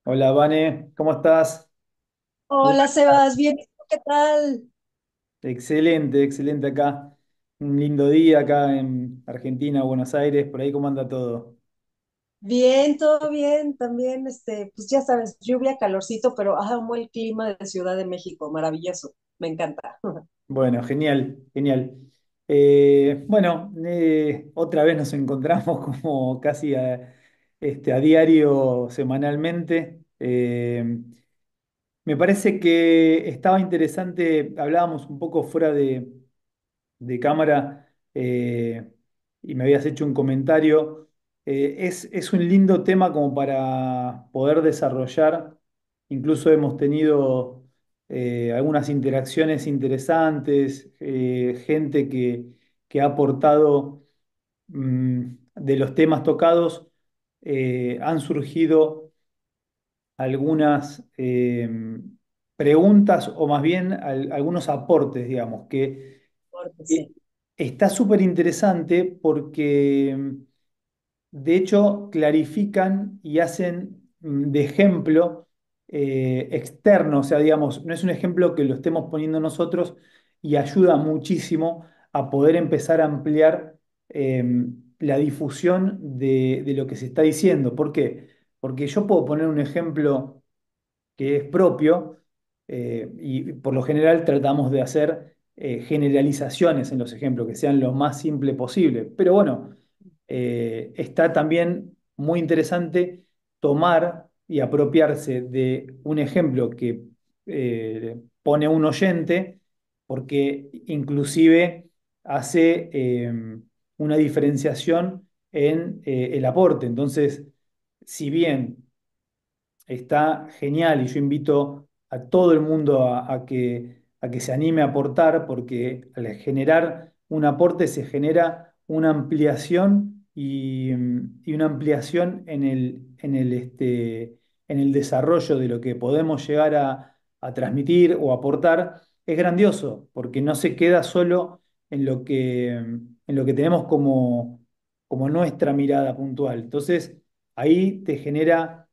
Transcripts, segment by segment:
Hola, Vane, ¿cómo estás? ¿Cómo Hola, Sebas, bien, ¿y tú qué tal? Excelente, excelente acá. Un lindo día acá en Argentina, Buenos Aires, por ahí cómo anda todo. Bien, todo bien, también, pues ya sabes, lluvia, calorcito, pero amo el clima de Ciudad de México, maravilloso, me encanta. Bueno, genial, genial. Bueno, otra vez nos encontramos como casi a diario, semanalmente. Me parece que estaba interesante, hablábamos un poco fuera de cámara, y me habías hecho un comentario. Es un lindo tema como para poder desarrollar. Incluso hemos tenido algunas interacciones interesantes, gente que ha aportado de los temas tocados. Han surgido algunas preguntas o más bien algunos aportes, digamos, que Porque eh, sí, está súper interesante porque de hecho clarifican y hacen de ejemplo externo, o sea, digamos, no es un ejemplo que lo estemos poniendo nosotros y ayuda muchísimo a poder empezar a ampliar eh, la difusión de lo que se está diciendo. ¿Por qué? Porque yo puedo poner un ejemplo que es propio, y por lo general tratamos de hacer generalizaciones en los ejemplos, que sean lo más simple posible. Pero bueno, está también muy interesante tomar y apropiarse de un ejemplo que pone un oyente, porque inclusive hace una diferenciación en el aporte. Entonces, si bien está genial y yo invito a todo el mundo a que se anime a aportar, porque al generar un aporte se genera una ampliación y una ampliación en el desarrollo de lo que podemos llegar a transmitir o aportar. Es grandioso, porque no se queda solo en lo que tenemos como nuestra mirada puntual. Entonces, ahí te genera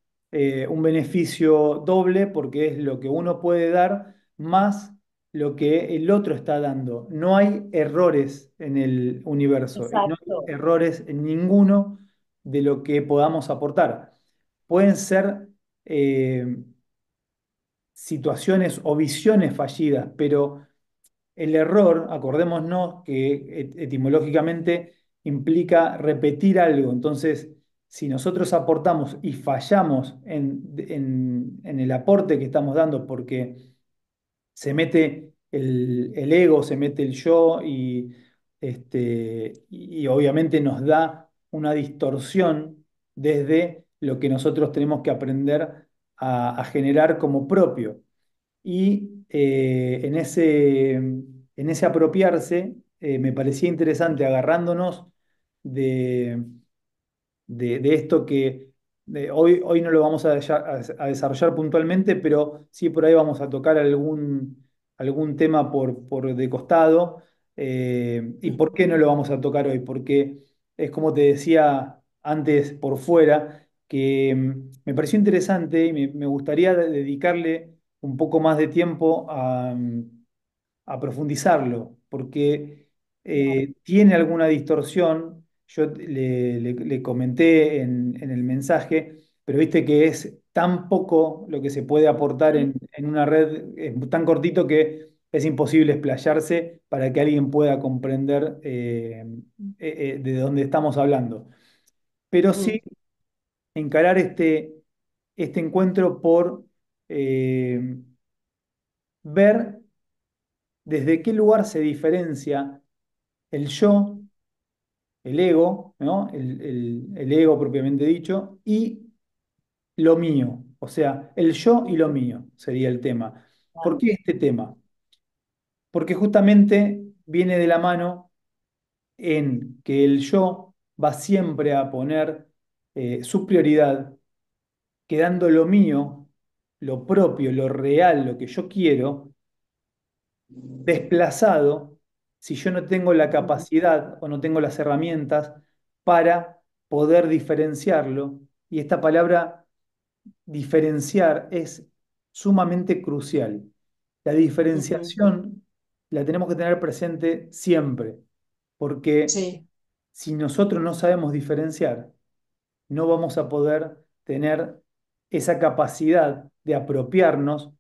un beneficio doble porque es lo que uno puede dar más lo que el otro está dando. No hay errores en el universo y no hay exacto, errores en ninguno de lo que podamos aportar. Pueden ser eh, situaciones o visiones fallidas, pero el error, acordémonos que etimológicamente implica repetir algo. Entonces, si nosotros aportamos y fallamos en el aporte que estamos dando porque se mete el ego, se mete el yo y obviamente nos da una distorsión desde lo que nosotros tenemos que aprender a generar como propio. Y en ese apropiarse, me parecía interesante agarrándonos de, de esto que hoy no lo vamos a desarrollar puntualmente, pero sí por ahí vamos a tocar algún tema por de costado. ¿Y por qué no lo vamos a tocar hoy? Porque es como te decía antes por fuera, que me pareció interesante y me gustaría dedicarle un poco más de tiempo a profundizarlo, porque tiene alguna distorsión. Yo le comenté en el mensaje, pero viste que es tan poco lo que se puede aportar en una red, es tan cortito que es imposible explayarse para que alguien pueda comprender de dónde estamos hablando. Pero sí ujú, encarar este encuentro por eh, ver desde qué lugar se diferencia el yo, el ego, ¿no? El ego propiamente dicho, y lo mío. O sea, el yo y lo mío sería el tema. ¿Por claro, qué este tema? Porque justamente viene de la mano en que el yo va siempre a poner su prioridad, quedando lo mío, lo propio, lo real, lo que yo quiero desplazado si yo no tengo la ujú, capacidad o no tengo las herramientas para poder diferenciarlo. Y esta palabra diferenciar es sumamente crucial. La Ujú. diferenciación la tenemos que tener presente siempre, porque Sí, si nosotros no sabemos diferenciar, no vamos a poder tener esa capacidad de apropiarnos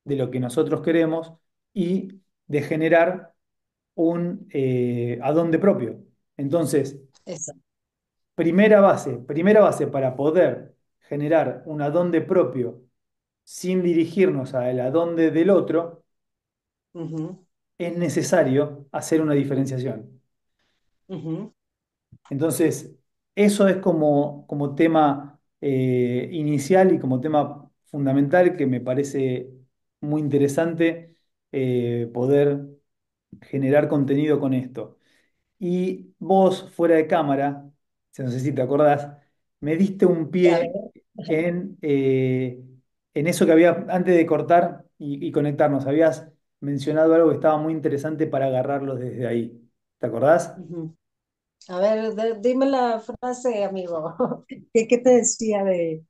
de lo que nosotros queremos y de generar un adonde propio. Entonces, exacto. primera base para poder generar un adonde propio sin dirigirnos al adonde del otro, Ujú, es necesario hacer una diferenciación. ujú. Entonces, eso es como tema inicial y como tema fundamental que me parece muy interesante poder generar contenido con esto. Y vos, fuera de cámara, no sé si te acordás, me diste un A pie ver. en eso que había, antes de cortar y conectarnos, habías mencionado algo que estaba muy interesante para agarrarlo desde ahí. ¿Te acordás? Ujú. A ver, dime la frase, amigo. ¿Qué te decía de...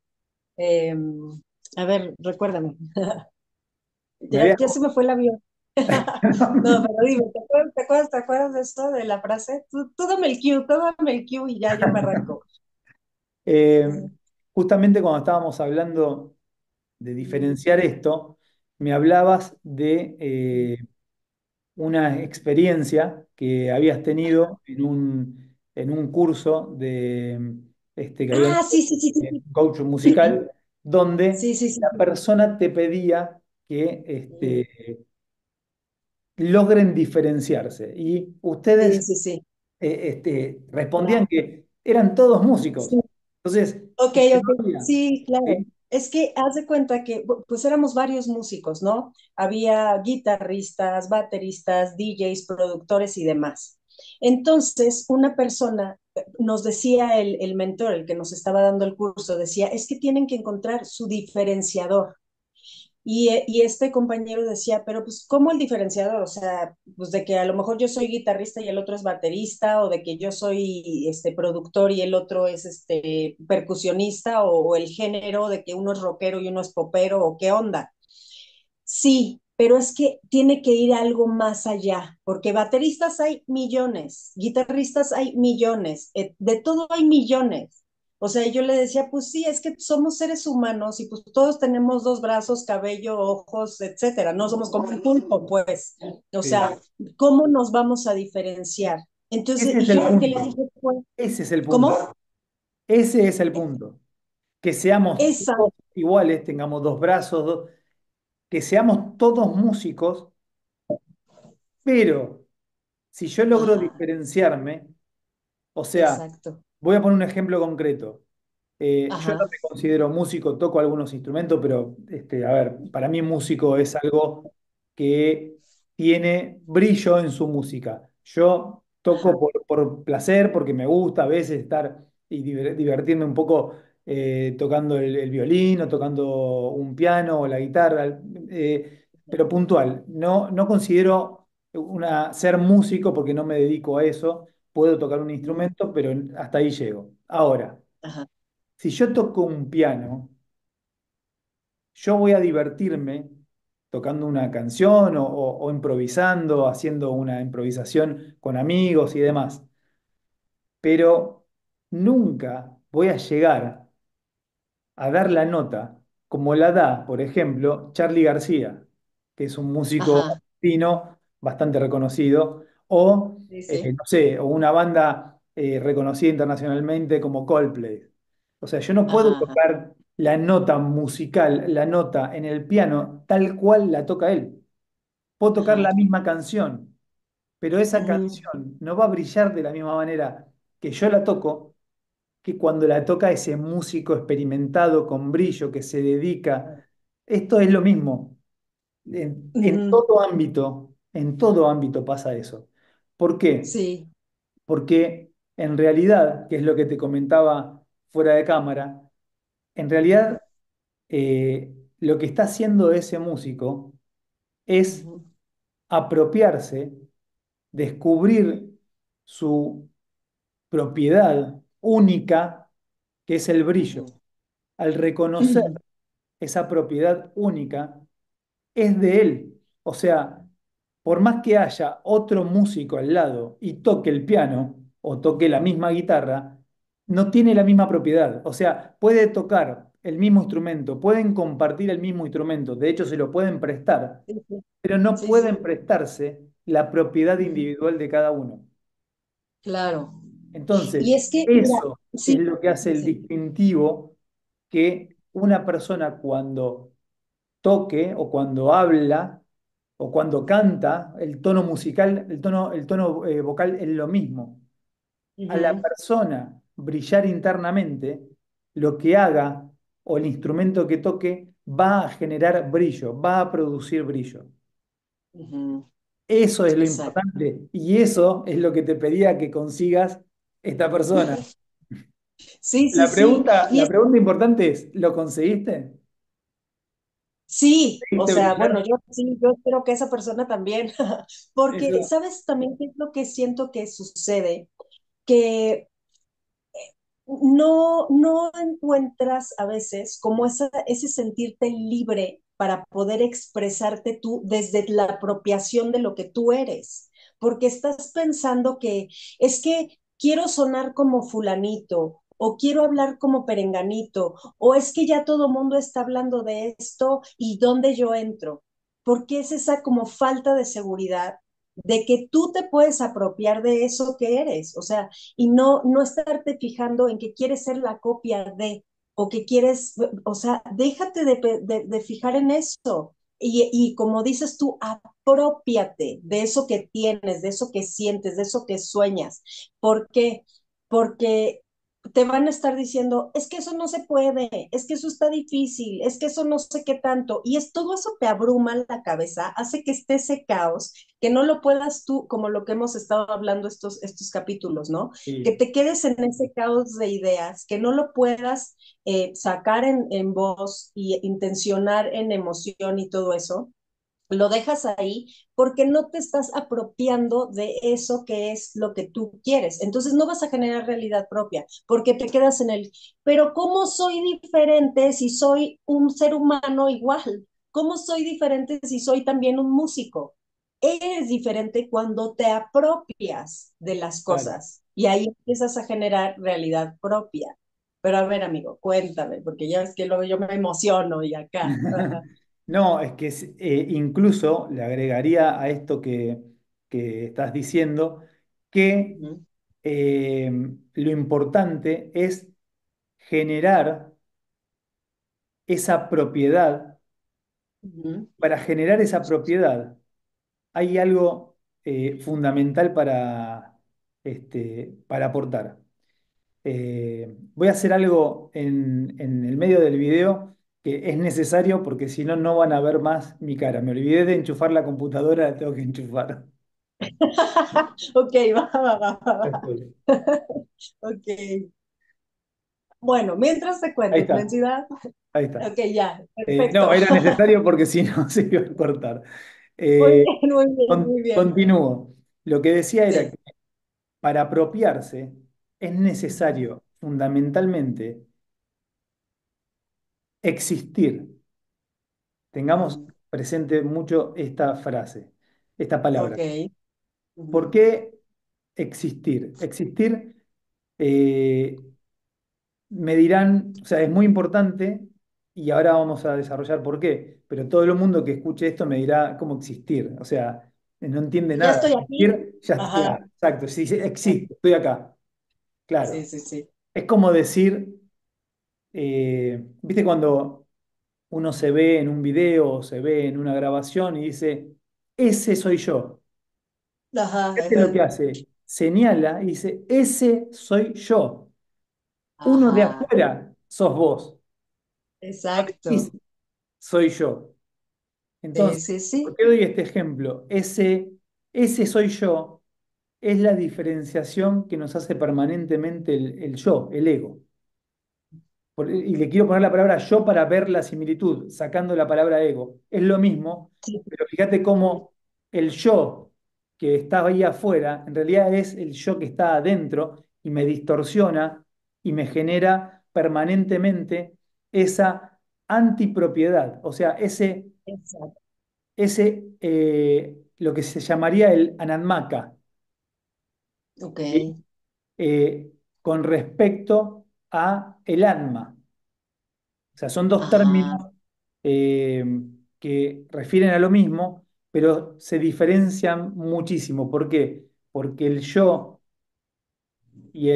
em, a ver, recuérdame. Me Ya, habías... ya se me fue el avión. No, pero dime, ¿te acuerdas de eso, de la frase? Tú dame el cue y ya yo me arranco. Eh, justamente cuando estábamos hablando de diferenciar esto, me hablabas de una experiencia que habías tenido en un curso de que había Ah, sí, sí, sí, sí, coach musical, donde sí, sí, sí, la sí, persona te pedía que sí, logren diferenciarse. Y sí, ustedes sí, sí. respondían que eran todos músicos. Sí. Entonces, Ok, que no ok, había. sí, claro. ¿Sí? Es que haz de cuenta que pues éramos varios músicos, ¿no? Había guitarristas, bateristas, DJs, productores y demás. Entonces, una persona nos decía el mentor, el que nos estaba dando el curso, decía, es que tienen que encontrar su diferenciador. Y este compañero decía, pero pues, ¿cómo el diferenciador? O sea, pues de que a lo mejor yo soy guitarrista y el otro es baterista, o de que yo soy productor y el otro es percusionista, o el género de que uno es rockero y uno es popero, o qué onda. Sí, pero es que tiene que ir algo más allá, porque bateristas hay millones, guitarristas hay millones, de todo hay millones. O sea, yo le decía, pues sí, es que somos seres humanos y pues todos tenemos dos brazos, cabello, ojos, etcétera. No somos como un pulpo, pues. O Sí. sea, ¿cómo nos vamos a diferenciar? Entonces, Ese es y yo el lo que le punto. dije fue, Ese es el ¿cómo? punto. Ese es el punto. Que seamos Esa, todos iguales, tengamos dos brazos, que seamos todos músicos, pero si yo logro ajá, diferenciarme, o sea, exacto, voy a poner un ejemplo concreto. Yo no ajá, me considero músico, toco algunos instrumentos, pero a ver, para mí músico es algo que tiene brillo en su música. Yo toco ajá, por placer, porque me gusta a veces estar y divertirme un poco tocando el violín o tocando un piano o la guitarra, pero puntual. No considero ser músico porque no me dedico a eso. Puedo tocar un ujú, instrumento, pero hasta ahí llego. Ahora. ajá, Si yo toco un piano, yo voy a divertirme tocando una canción o improvisando, haciendo una improvisación con amigos y demás, pero nunca voy a llegar a dar la nota como la da, por ejemplo, Charly García, que es un músico ajá, argentino bastante reconocido, o, sí, sí, no sé, o una banda reconocida internacionalmente como Coldplay. O sea, yo no puedo ajá, ajá, tocar la nota musical, la nota en el piano tal cual la toca él. Puedo tocar ajá, la misma canción, pero esa ujú, canción no va a brillar de la misma manera que yo la toco que cuando la toca ese músico experimentado con brillo que se dedica. Esto es lo mismo. ujú, En todo ámbito pasa eso. ¿Por qué? sí, Porque en realidad, que es lo que te comentaba fuera de cámara, en ujú, realidad lo que está haciendo ese músico es ujú, apropiarse, descubrir su propiedad única, que es el brillo. ujú, al reconocer esa propiedad única, es de él. O sea, por más que haya otro músico al lado y toque el piano o toque la misma guitarra, no tiene la misma propiedad. O sea, puede tocar el mismo instrumento, pueden compartir el mismo instrumento, de hecho se lo pueden prestar, Sí, sí, pero no sí, pueden sí. prestarse la propiedad Ujú. individual de cada uno. Claro. Y Entonces, es que, mira, eso es sí, lo que hace sí, el sí. distintivo que una persona cuando toque o cuando habla o cuando canta, el tono musical, el tono vocal es lo mismo. A la Ujú, persona brillar internamente, lo que haga o el instrumento que toque va a generar brillo, va a producir brillo. ujú. Eso es lo Exacto. importante y eso es lo que te pedía que consigas esta persona. Sí, sí, La sí. pregunta, Y la es, pregunta importante es, ¿lo conseguiste? sí, o ¿Conseguiste sea, bueno, brillar? yo sí, yo espero que esa persona también, porque, Eso, ¿sabes también qué es lo que siento que sucede? Que no encuentras a veces como ese sentirte libre para poder expresarte tú desde la apropiación de lo que tú eres, porque estás pensando que es que quiero sonar como fulanito o quiero hablar como perenganito o es que ya todo mundo está hablando de esto y dónde yo entro, porque es esa como falta de seguridad de que tú te puedes apropiar de eso que eres, o sea, y no estarte fijando en que quieres ser la copia de, o que quieres, o sea, déjate de fijar en eso. Y como dices tú, apropiate de eso que tienes, de eso que sientes, de eso que sueñas. ¿Por qué? Porque te van a estar diciendo, es que eso no se puede, es que eso está difícil, es que eso no sé qué tanto. Y es todo eso te abruma la cabeza, hace que esté ese caos, que no lo puedas tú, como lo que hemos estado hablando estos capítulos, ¿no? Que sí, te quedes en ese caos de ideas, que no lo puedas sacar en voz y intencionar en emoción y todo eso, lo dejas ahí porque no te estás apropiando de eso que es lo que tú quieres. Entonces no vas a generar realidad propia porque te quedas en el, pero ¿cómo soy diferente si soy un ser humano igual? ¿Cómo soy diferente si soy también un músico? Eres diferente cuando te apropias de las claro. cosas y ahí empiezas a generar realidad propia. Pero a ver, amigo, cuéntame, porque ya ves que luego yo me emociono y acá. No, es que incluso le agregaría a esto que estás diciendo que eh, lo importante es generar esa propiedad. Para generar esa propiedad hay algo fundamental para aportar. Voy a hacer algo en el medio del video que es necesario porque si no, no van a ver más mi cara. Me olvidé de enchufar la computadora, la tengo que enchufar. Ok, va, va, va, va, Ya va. estoy. Ok. Bueno, mientras te Ahí cuento, está, inmensidad. ahí está. Ok, ya, perfecto. No, era necesario porque si no se iba a cortar. Muy Eh, bien, muy bien, muy bien. Continúo. Lo que decía era Sí. que para apropiarse es Ujú, necesario fundamentalmente existir. Tengamos ujú. presente mucho esta frase, esta palabra. Ok. ¿Por Ujú. qué existir? Existir, eh, me dirán, o sea, es muy importante y ahora vamos a desarrollar por qué, pero todo el mundo que escuche esto me dirá cómo existir, o sea, no entiende ¿Ya nada. estoy aquí? Existir, ya está, Ajá. claro, exacto, sí, sí, existo, estoy acá, Sí, claro. sí, sí. Es como decir, ¿viste cuando uno se ve en un video o se ve en una grabación y dice, ese soy yo? Ajá, Este es lo que ajá. hace, señala y dice, ese soy yo. Uno de Ajá. afuera sos vos. No decís, Exacto. soy yo. Sí, Entonces, sí, ¿por sí. qué doy este ejemplo? Ese soy yo es la diferenciación que nos hace permanentemente el yo, el ego. Y le quiero poner la palabra yo para ver la similitud, sacando la palabra ego. Es lo mismo, Sí. pero fíjate Ujú. cómo el yo que está ahí afuera, en realidad es el yo que está adentro y me distorsiona y me genera permanentemente. esa antipropiedad, o sea, Exacto. lo que se llamaría el anatmaka, Ok. ¿sí? Con respecto a el alma. O sea, son dos Ajá. términos eh, que refieren a lo mismo, pero se diferencian muchísimo. ¿Por qué? Porque el yo y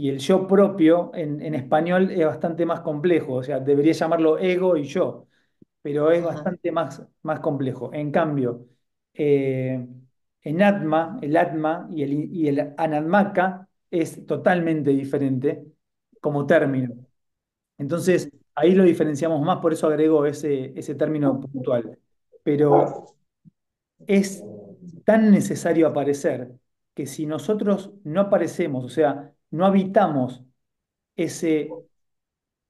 el yo propio en español es bastante más complejo. O sea, debería llamarlo ego y yo, pero es Ajá. bastante más complejo. En cambio, eh, en Atma, el Atma y el Anatmaka es totalmente diferente como término. Entonces, Ujú. ahí lo diferenciamos más, por eso agrego ese término puntual. Pero es tan necesario aparecer que si nosotros no aparecemos, o sea, no habitamos ese,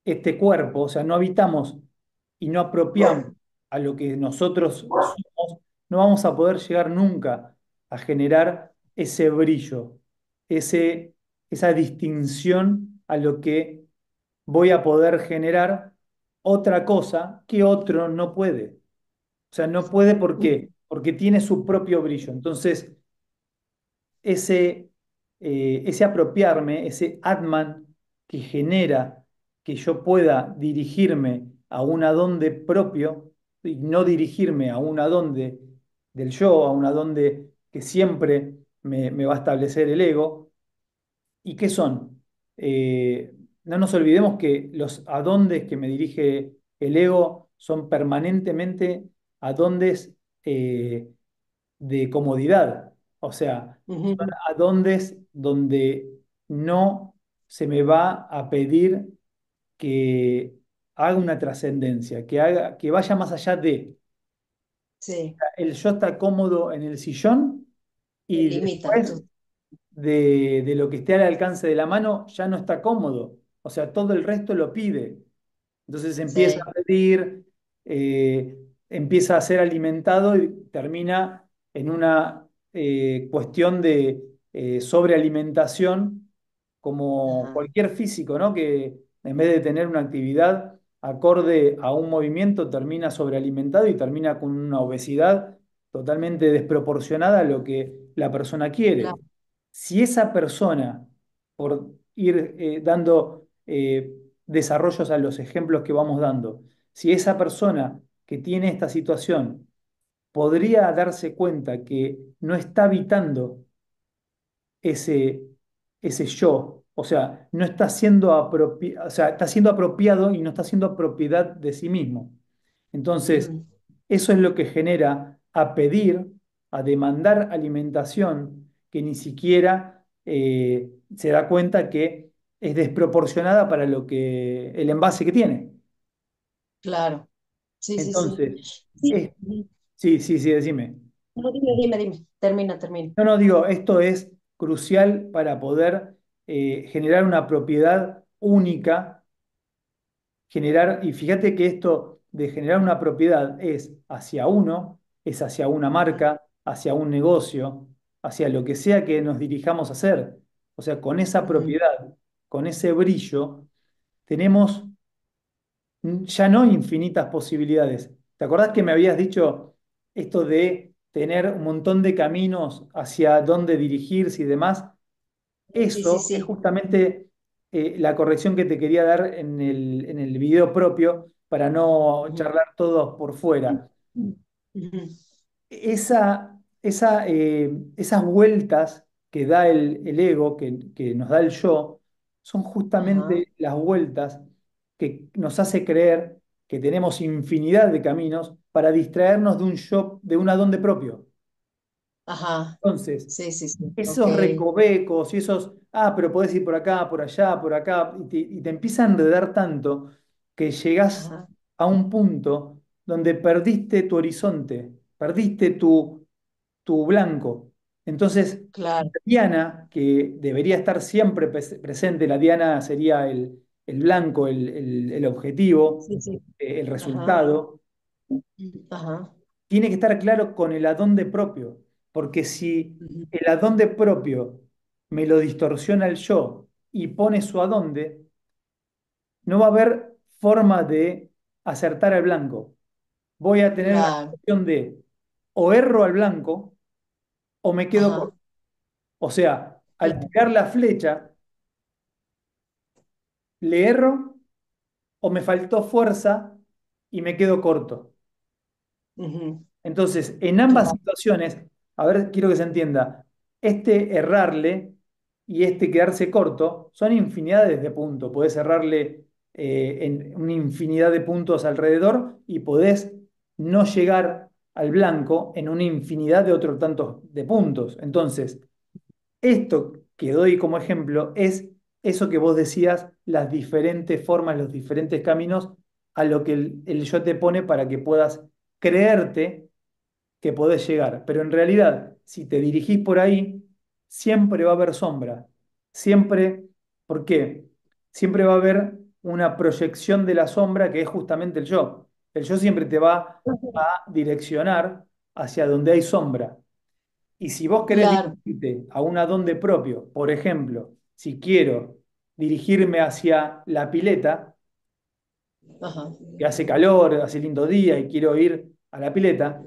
este cuerpo, o sea, no habitamos y no apropiamos a lo que nosotros somos, no vamos a poder llegar nunca a generar ese brillo, ese, esa distinción a lo que voy a poder generar otra cosa que otro no puede. O sea, no puede ¿por qué? Porque tiene su propio brillo. Entonces, ese, ese apropiarme, ese Atman que genera que yo pueda dirigirme a un adonde propio y no dirigirme a un adonde del yo, a un adonde que siempre me va a establecer el ego. ¿Y qué son? No nos olvidemos que los adondes que me dirige el ego son permanentemente adondes de comodidad. O sea, son Ujú. adondes donde no se me va a pedir que haga una trascendencia, que vaya más allá de. Sí. El yo está cómodo en el sillón Te y limita después tú. de lo que esté al alcance de la mano ya no está cómodo. O sea, todo el resto lo pide. Entonces empieza Sí. a pedir, empieza a ser alimentado y termina en una cuestión de sobrealimentación, como Ajá. cualquier físico, ¿no? Que en vez de tener una actividad acorde a un movimiento, termina sobrealimentado y termina con una obesidad totalmente desproporcionada a lo que la persona quiere. Claro. Si esa persona, por ir dando desarrollos a los ejemplos que vamos dando, si esa persona que tiene esta situación podría darse cuenta que no está habitando ese, ese yo, o sea, no está siendo o sea, está siendo apropiado y no está siendo propiedad de sí mismo. Entonces, Ujú. eso es lo que genera a pedir, a demandar alimentación que ni siquiera se da cuenta que es desproporcionada para lo que el envase que tiene. Claro. Sí, sí, sí. Entonces, Sí. es, Ujú. sí, sí, sí, decime. No, dime, dime, dime. Termina, termina. No, no, digo, esto es crucial para poder generar una propiedad única, generar, y fíjate que esto de generar una propiedad es hacia uno, es hacia una marca, hacia un negocio, hacia lo que sea que nos dirijamos a hacer. O sea, con esa Ujú. propiedad, con ese brillo, tenemos ya no infinitas posibilidades. ¿Te acordás que me habías dicho esto de tener un montón de caminos hacia dónde dirigirse y demás? Sí, sí, Eso es sí. justamente la corrección que te quería dar en el video propio para no Ujú. charlar todos por fuera. Ujú. Esas vueltas que da el ego, que nos da el yo, son Ajá. justamente las vueltas que nos hace creer que tenemos infinidad de caminos para distraernos de un yo, de un adonde propio. Ajá. Entonces, Sí, sí, sí. Ok. esos recovecos y pero podés ir por acá, por allá, por acá, y te empiezan a enredar tanto que llegás Ajá. a un punto donde perdiste tu horizonte, perdiste tu blanco. Entonces, Claro. la diana, que debería estar siempre presente, la diana sería el blanco, el objetivo, Sí, sí. el Ajá. resultado, Ajá. tiene que estar claro con el adonde propio, porque si Ujú. el adonde propio me lo distorsiona el yo y pone su adonde, no va a haber forma de acertar al blanco. Voy a tener la claro, opción de o erro al blanco o me quedo ajá, corto. O sea, al claro, tirar la flecha, le erro o me faltó fuerza y me quedo corto. ujú, Entonces, en ambas claro, situaciones, a ver, quiero que se entienda, este errarle y este quedarse corto son infinidades de puntos. Podés errarle en una infinidad de puntos alrededor y podés no llegar al blanco en una infinidad de otros tantos de puntos. Entonces, esto que doy como ejemplo es eso que vos decías, las diferentes formas, los diferentes caminos a lo que el yo te pone para que puedas creerte que podés llegar. Pero en realidad, si te dirigís por ahí, siempre va a haber sombra. Siempre, ¿por qué? Siempre va a haber una proyección de la sombra que es justamente el yo. El yo siempre te va a direccionar hacia donde hay sombra. Y si vos querés claro, dirigirte a un adonde propio, por ejemplo, si quiero dirigirme hacia la pileta, ajá, que hace calor, hace lindo día y quiero ir a la pileta,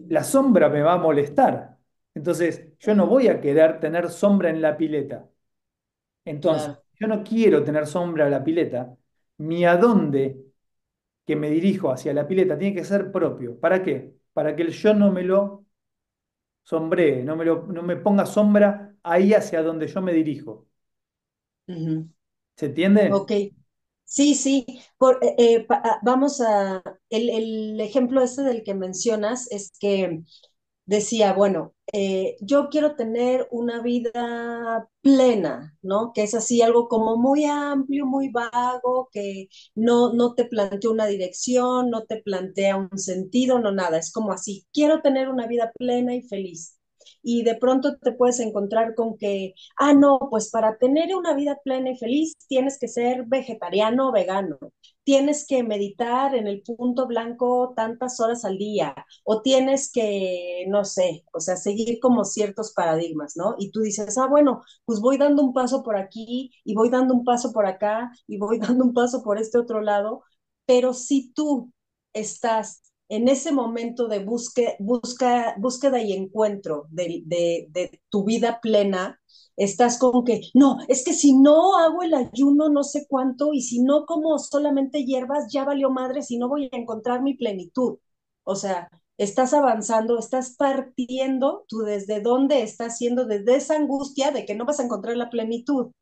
la sombra me va a molestar. Entonces, yo no voy a querer tener sombra en la pileta. Entonces, claro, yo no quiero tener sombra en la pileta. Mi adonde que me dirijo hacia la pileta tiene que ser propio. ¿Para qué? Para que el yo no me lo sombree, no me ponga sombra ahí hacia donde yo me dirijo. ujú, ¿Se entiende? ok. Sí, sí, vamos a, el ejemplo este del que mencionas es que decía, bueno, yo quiero tener una vida plena, ¿no? Que es así algo como muy amplio, muy vago, que no te plantea una dirección, no te plantea un sentido, no nada, es como así, quiero tener una vida plena y feliz. Y de pronto te puedes encontrar con que, ah, no, pues para tener una vida plena y feliz tienes que ser vegetariano o vegano, tienes que meditar en el punto blanco tantas horas al día, o tienes que, no sé, o sea, seguir como ciertos paradigmas, ¿no? Y tú dices, ah, bueno, pues voy dando un paso por aquí y voy dando un paso por acá y voy dando un paso por este otro lado, pero si tú estás en ese momento de búsqueda y encuentro de tu vida plena, estás como que, no, es que si no hago el ayuno no sé cuánto y si no como solamente hierbas, ya valió madre, si no voy a encontrar mi plenitud. O sea, estás avanzando, estás partiendo, tú desde dónde estás siendo, desde esa angustia de que no vas a encontrar la plenitud.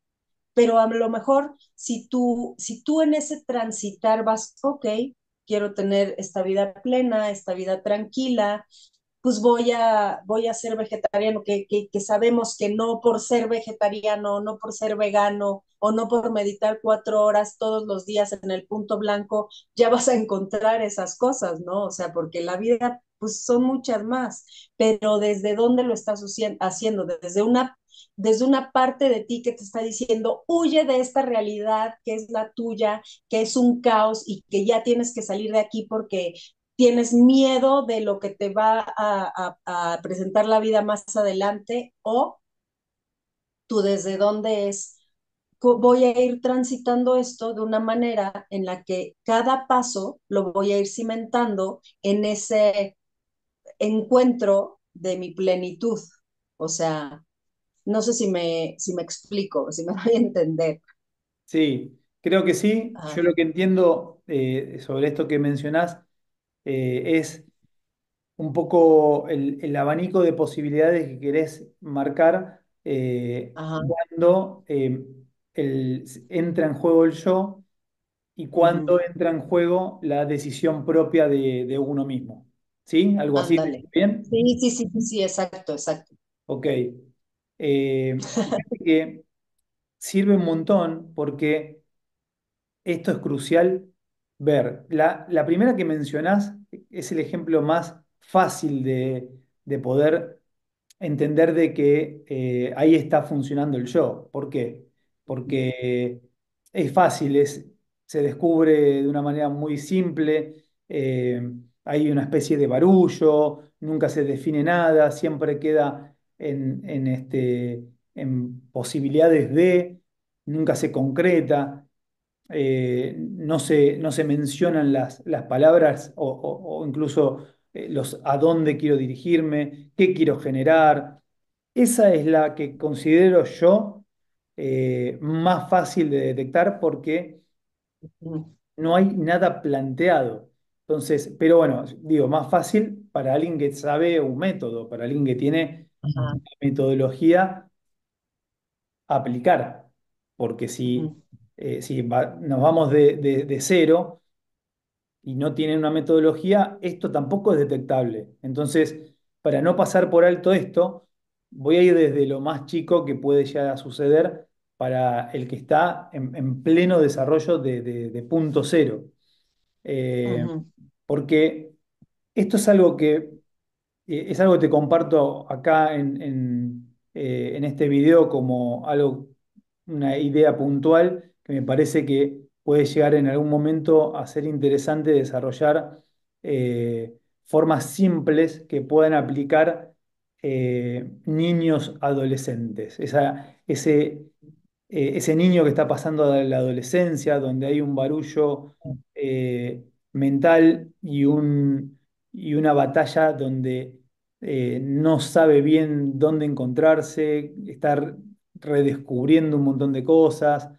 Pero a lo mejor si tú en ese transitar vas, ok, quiero tener esta vida plena, esta vida tranquila, pues voy a ser vegetariano, que sabemos que no por ser vegetariano, no por ser vegano o no por meditar 4 horas todos los días en el punto blanco, ya vas a encontrar esas cosas, ¿no? O sea, porque la vida, pues son muchas más, pero ¿desde dónde lo estás haciendo? Desde una parte de ti que te está diciendo, huye de esta realidad que es la tuya, que es un caos y que ya tienes que salir de aquí porque tienes miedo de lo que te va a presentar la vida más adelante, o tú desde dónde es, voy a ir transitando esto de una manera en la que cada paso lo voy a ir cimentando en ese encuentro de mi plenitud. O sea, no sé si me explico, si me voy a entender. Sí, creo que sí. Yo Ah, lo que entiendo sobre esto que mencionás es un poco el abanico de posibilidades que querés marcar ajá, cuando entra en juego el yo y ujú, cuando entra en juego la decisión propia de uno mismo. ¿Sí? ¿Algo así? ándale. ¿Bien? Sí, sí, sí, sí, sí, exacto, exacto. Ok. Fíjate que sirve un montón porque esto es crucial ver. La primera que mencionás es el ejemplo más fácil de poder entender de que ahí está funcionando el yo. ¿Por qué? Porque es fácil, se descubre de una manera muy simple, hay una especie de barullo, nunca se define nada, siempre queda en posibilidades de, nunca se concreta. no se mencionan las palabras o incluso los a dónde quiero dirigirme, qué quiero generar. Esa es la que considero yo más fácil de detectar porque Ujú. no hay nada planteado. Entonces, pero bueno, digo, más fácil para alguien que sabe un método, para alguien que tiene Ajá. una metodología a aplicar. Porque Ujú. si nos vamos de cero y no tienen una metodología, esto tampoco es detectable. Entonces, para no pasar por alto esto, voy a ir desde lo más chico que puede ya suceder para el que está en pleno desarrollo de punto cero. Eh, Ujú. porque esto es algo que te comparto acá en este video como algo, una idea puntual que me parece que puede llegar en algún momento a ser interesante desarrollar formas simples que puedan aplicar niños adolescentes. Ese niño que está pasando a la adolescencia, donde hay un barullo mental y una batalla donde no sabe bien dónde encontrarse, está redescubriendo un montón de cosas,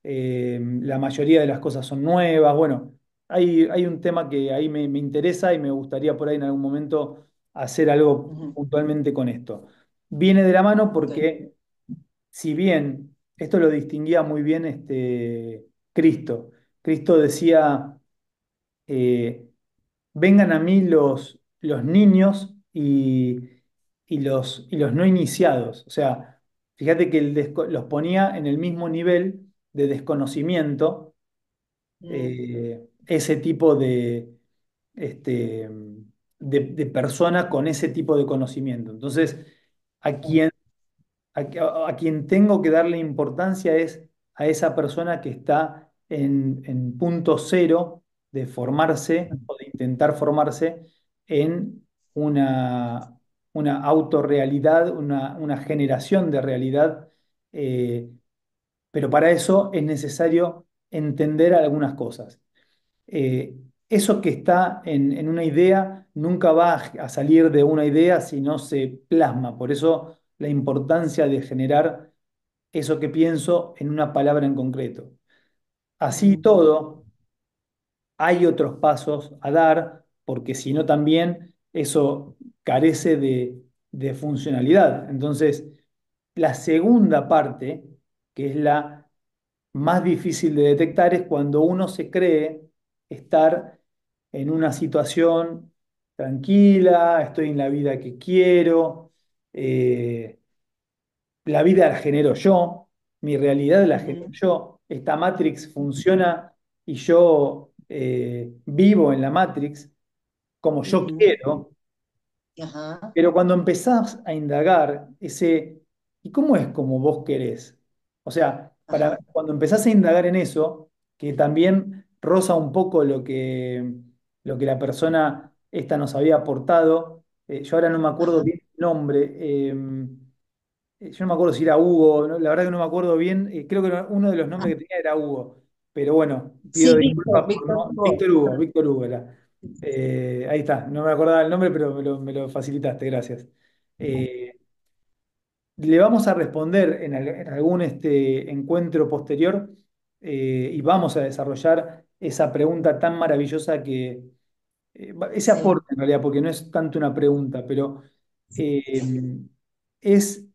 la mayoría de las cosas son nuevas. Bueno, hay un tema que ahí me interesa y me gustaría por ahí en algún momento hacer algo Ujú. puntualmente con esto. Viene de la mano Ok. porque si bien esto lo distinguía muy bien Cristo, Cristo decía, eh, vengan a mí los niños y los no iniciados. O sea, fíjate que los ponía en el mismo nivel de desconocimiento, Mm. ese tipo este, de persona con ese tipo de conocimiento. Entonces, a quien a quien tengo que darle importancia es a esa persona que está en punto cero de formarse o de intentar formarse en una autorrealidad, una generación de realidad, eh, pero para eso es necesario entender algunas cosas. eh, Eso que está en una idea nunca va a salir de una idea si no se plasma. Por eso la importancia de generar eso que pienso en una palabra en concreto. Así Ujú. todo, hay otros pasos a dar, porque si no también eso carece de funcionalidad. Entonces, la segunda parte, que es la más difícil de detectar, es cuando uno se cree estar en una situación tranquila, estoy en la vida que quiero, eh, la vida la genero yo, mi realidad la genero Ujú. yo, esta Matrix funciona y yo vivo en la Matrix como yo Ujú. quiero. Ajá. Pero cuando empezás a indagar ¿y cómo es como vos querés? O sea, Ajá. cuando empezás a indagar en eso, que también roza un poco lo que la persona esta nos había aportado, yo ahora no me acuerdo Ajá. bien el nombre, yo no me acuerdo si era Hugo, la verdad que no me acuerdo bien, creo que uno de los nombres que tenía era Hugo, pero bueno, pido Sí, Víctor, disculpas por Víctor no. Hugo. Víctor Hugo era. Ahí está, no me acordaba el nombre, pero me lo facilitaste, gracias. Eh, Le vamos a responder en algún encuentro posterior y vamos a desarrollar esa pregunta tan maravillosa ese Sí, aporte en realidad, porque no es tanto una pregunta, pero eh, es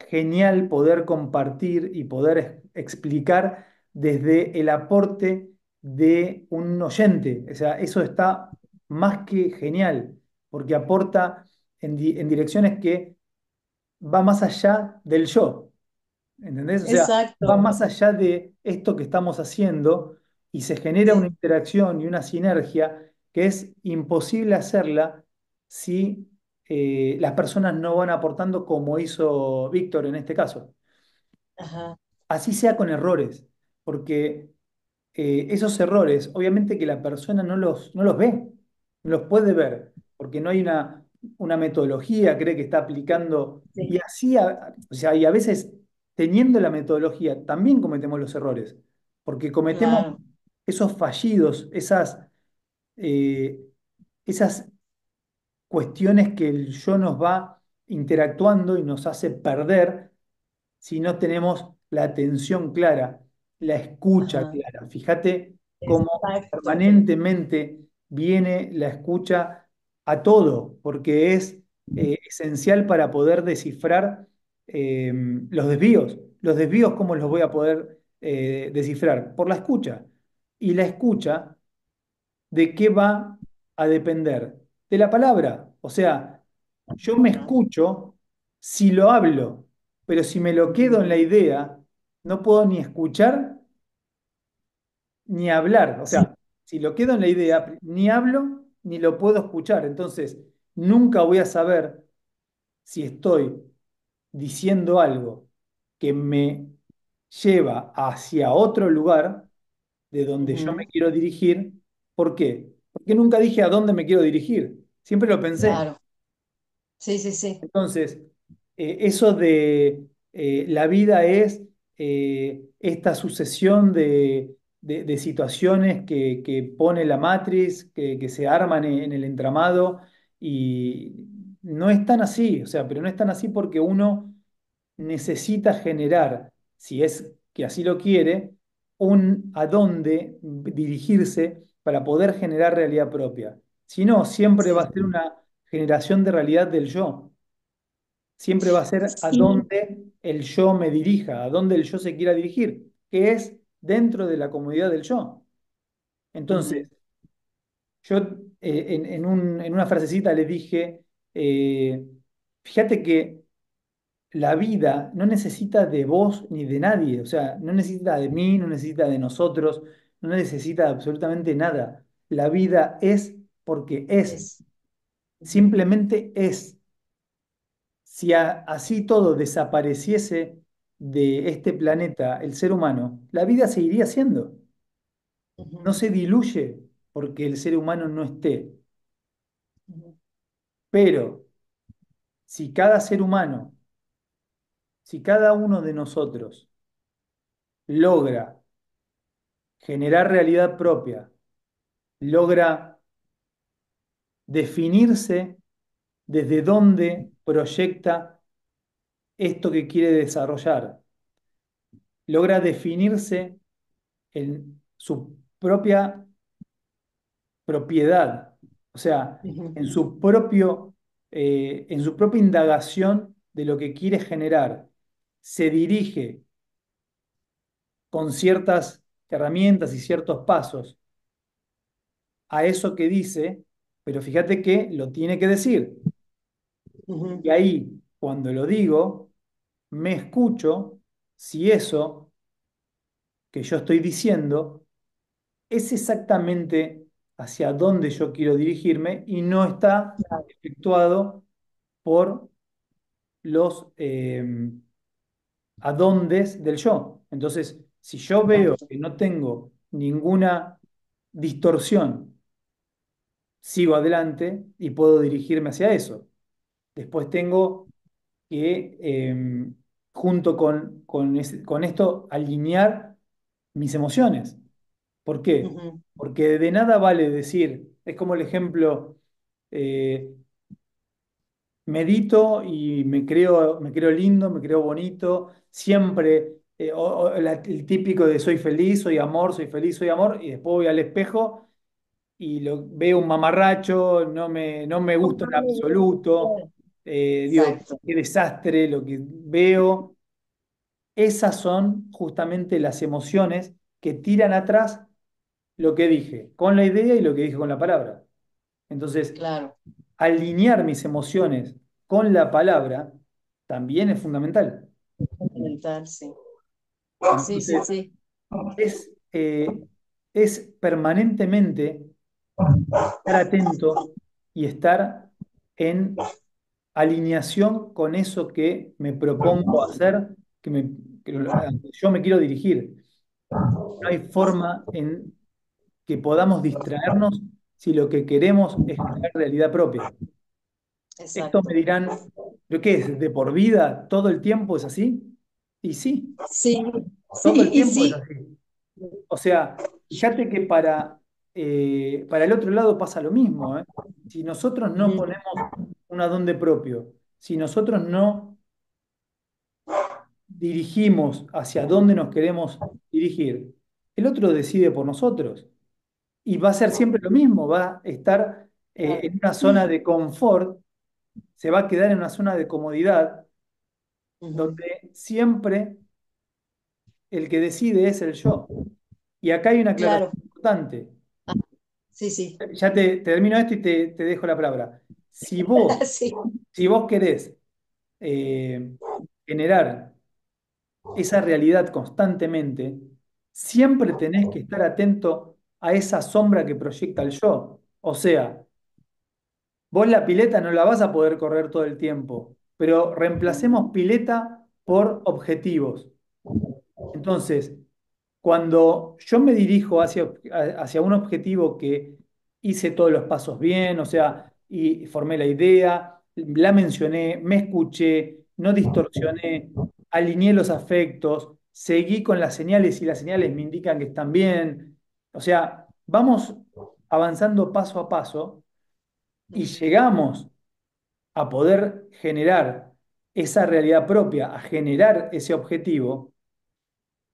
genial poder compartir y poder explicar desde el aporte de un oyente. O sea, eso está más que genial, porque aporta en direcciones que va más allá del yo. ¿Entendés? O sea, va exacto. más allá de esto que estamos haciendo y se genera una Sí, interacción y una sinergia que es imposible hacerla si las personas no van aportando como hizo Víctor en este caso. ajá, Así sea con errores, porque esos errores, obviamente que la persona no los ve, no los puede ver, porque no hay una metodología, cree que está aplicando, y sí, así, o sea, y a veces teniendo la metodología también cometemos los errores, porque cometemos claro. esos fallidos, eh, esas cuestiones que el yo nos va interactuando y nos hace perder si no tenemos la atención clara, la escucha Ajá, clara. Fíjate cómo exacto. permanentemente viene la escucha a todo, porque es esencial para poder descifrar los desvíos. Los desvíos, ¿cómo los voy a poder descifrar? Por la escucha. Y la escucha, ¿de qué va a depender? De la palabra. O sea, yo me Ajá, escucho si lo hablo, pero si me lo quedo en la idea, no puedo ni escuchar ni hablar. O sí, sea, si lo quedo en la idea, ni hablo ni lo puedo escuchar. Entonces, nunca voy a saber si estoy diciendo algo que me lleva hacia otro lugar de donde yo me ujú, quiero dirigir. ¿Por qué? Porque nunca dije a dónde me quiero dirigir. Siempre lo pensé. claro. Sí, sí, sí. Entonces, eso de la vida es esta sucesión de situaciones que pone la matriz, que se arman en el entramado y no es tan así, o sea, pero no es tan así porque uno necesita generar, si es que así lo quiere, un a dónde dirigirse para poder generar realidad propia. Si no, siempre va Sí, a ser una generación de realidad del yo. Siempre va a ser a sí. dónde el yo me dirija, a dónde el yo se quiera dirigir, que es dentro de la comodidad del yo. Entonces, Ujú, yo en una frasecita le dije, fíjate que la vida no necesita de vos ni de nadie, o sea, no necesita de mí, no necesita de nosotros, no necesita de absolutamente nada. La vida es porque es, es. Ujú, simplemente es. Si así todo desapareciese de este planeta, el ser humano, la vida seguiría siendo. No ujú, se diluye porque el ser humano no esté. ujú, Pero si cada ser humano, si cada uno de nosotros logra generar realidad propia, logra definirse desde dónde proyecta esto que quiere desarrollar, logra definirse en su propia propiedad, o sea, ujú, en su propia indagación de lo que quiere generar, se dirige con ciertas herramientas y ciertos pasos a eso que dice, pero fíjate que lo tiene que decir. ujú, Y ahí, cuando lo digo, me escucho si eso que yo estoy diciendo es exactamente hacia dónde yo quiero dirigirme y no está efectuado por los adondes del yo. Entonces, si yo veo exacto. que no tengo ninguna distorsión, sigo adelante y puedo dirigirme hacia eso. Después tengo que, junto con esto, alinear mis emociones. ¿Por qué? Ujú, Porque de nada vale decir, es como el ejemplo, eh, medito y me creo lindo, me creo bonito, siempre, el típico de soy feliz, soy amor, soy feliz, soy amor, y después voy al espejo y veo un mamarracho, no me gusta en absoluto, digo, exacto. qué desastre lo que veo. Esas son justamente las emociones que tiran atrás lo que dije con la idea y lo que dije con la palabra. Entonces, Claro. alinear mis emociones con la palabra también es fundamental. Fundamental, sí. Sí, sí, Entonces, sí. es, eh, es permanentemente estar atento y estar en alineación con eso que me propongo hacer, a donde yo me quiero dirigir. No hay forma en que podamos distraernos si lo que queremos es generar realidad propia. Esto me Exacto. dirán, ¿pero qué es? ¿De por vida? ¿Todo el tiempo es así? Y sí, Sí, todo el sí, y tiempo es sí, así. O sea, fíjate que para el otro lado pasa lo mismo, ¿eh? Si nosotros no Ujú, ponemos un adonde propio, si nosotros no dirigimos hacia dónde nos queremos dirigir, el otro decide por nosotros. Y va a ser siempre lo mismo, va a estar claro. en una zona de confort, se va a quedar en una zona de comodidad, Ujú, donde siempre el que decide es el yo. Y acá hay una aclaración claro, importante. sí, sí, Ya te termino esto y te dejo la palabra. Si vos, sí. si vos querés eh, generar esa realidad constantemente, siempre tenés que estar atento a esa sombra que proyecta el yo. O sea, vos la pileta no la vas a poder correr todo el tiempo, pero reemplacemos pileta por objetivos. Entonces, cuando yo me dirijo hacia un objetivo que hice todos los pasos bien, o sea, y formé la idea, la mencioné, me escuché, no distorsioné, alineé los afectos, seguí con las señales y las señales me indican que están bien. O sea, vamos avanzando paso a paso y Ujú, llegamos a poder generar esa realidad propia, a generar ese objetivo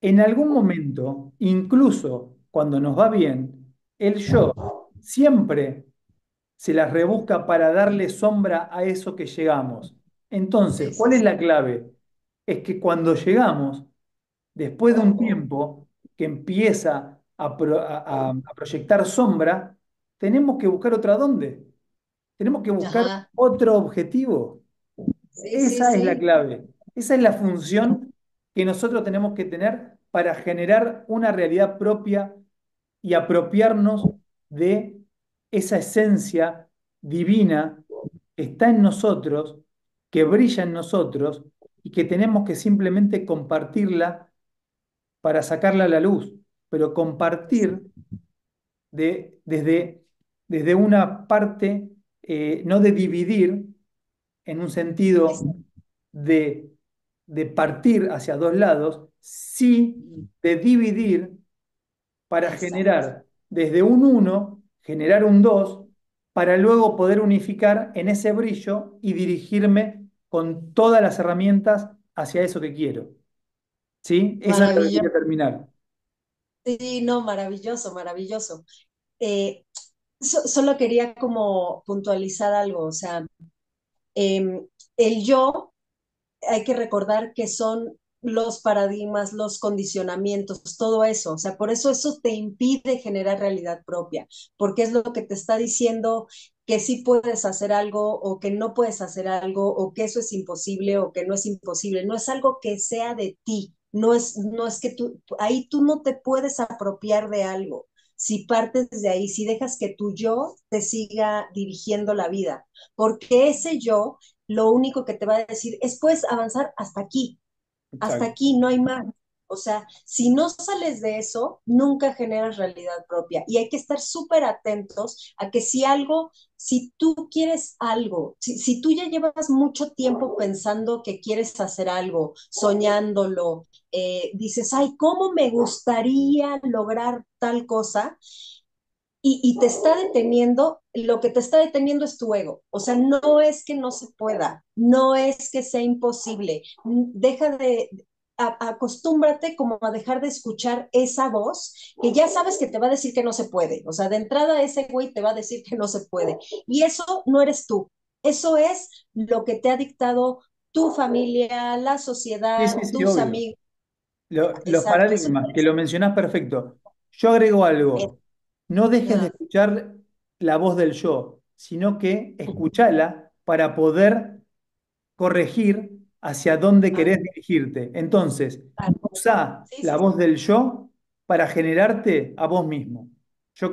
en algún momento, incluso cuando nos va bien, el yo siempre se las rebusca para darle sombra a eso que llegamos. Entonces, sí, sí, ¿cuál es sí. la clave? Es que cuando llegamos, después de un tiempo que empieza a proyectar sombra, tenemos que buscar otra dónde. Tenemos que buscar Ajá, otro objetivo. sí, sí, Esa es la sí. clave. Esa es la función que nosotros tenemos que tener para generar una realidad propia y apropiarnos de esa esencia divina que está en nosotros, que brilla en nosotros y que tenemos que simplemente compartirla para sacarla a la luz. Pero compartir desde una parte, no de dividir en un sentido de, de partir hacia dos lados, sí de dividir para Exacto. generar desde un uno, generar un 2 para luego poder unificar en ese brillo y dirigirme con todas las herramientas hacia eso que quiero. ¿Sí? Eso es lo que quería Maravilloso. terminar. Sí, no, maravilloso, maravilloso. Eh, solo quería como puntualizar algo, o sea, em, el yo hay que recordar que son los paradigmas, los condicionamientos, todo eso. O sea, por eso eso te impide generar realidad propia, porque es lo que te está diciendo que sí puedes hacer algo o que no puedes hacer algo o que eso es imposible o que no es imposible. No es algo que sea de ti. No es que tú, ahí tú no te puedes apropiar de algo. Si partes de ahí, si dejas que tu yo te siga dirigiendo la vida, porque ese yo lo único que te va a decir es puedes avanzar hasta Exacto. aquí, no hay más. O sea, si no sales de eso, nunca generas realidad propia. Y hay que estar súper atentos a que si algo, si tú quieres algo, si tú ya llevas mucho tiempo pensando que quieres hacer algo, soñándolo, dices, ay, ¿cómo me gustaría lograr tal cosa? Y te está deteniendo, lo que te está deteniendo es tu ego. O sea, no es que no se pueda, no es que sea imposible. Deja de, acostúmbrate como a dejar de escuchar esa voz que ya sabes que te va a decir que no se puede. O sea, de entrada ese güey te va a decir que no se puede. Y eso no eres tú. Eso es lo que te ha dictado tu familia, la Sí, sociedad, sí, sí, tus obvio. amigos. Los Exacto, eso paradigmas, que lo mencionás perfecto. Yo agrego es, algo. No dejes de ajá, escuchar la voz del yo, sino que escuchala para poder corregir hacia dónde ah, querés dirigirte. Entonces, ah, usa sí, la sí, voz del yo para generarte a vos mismo.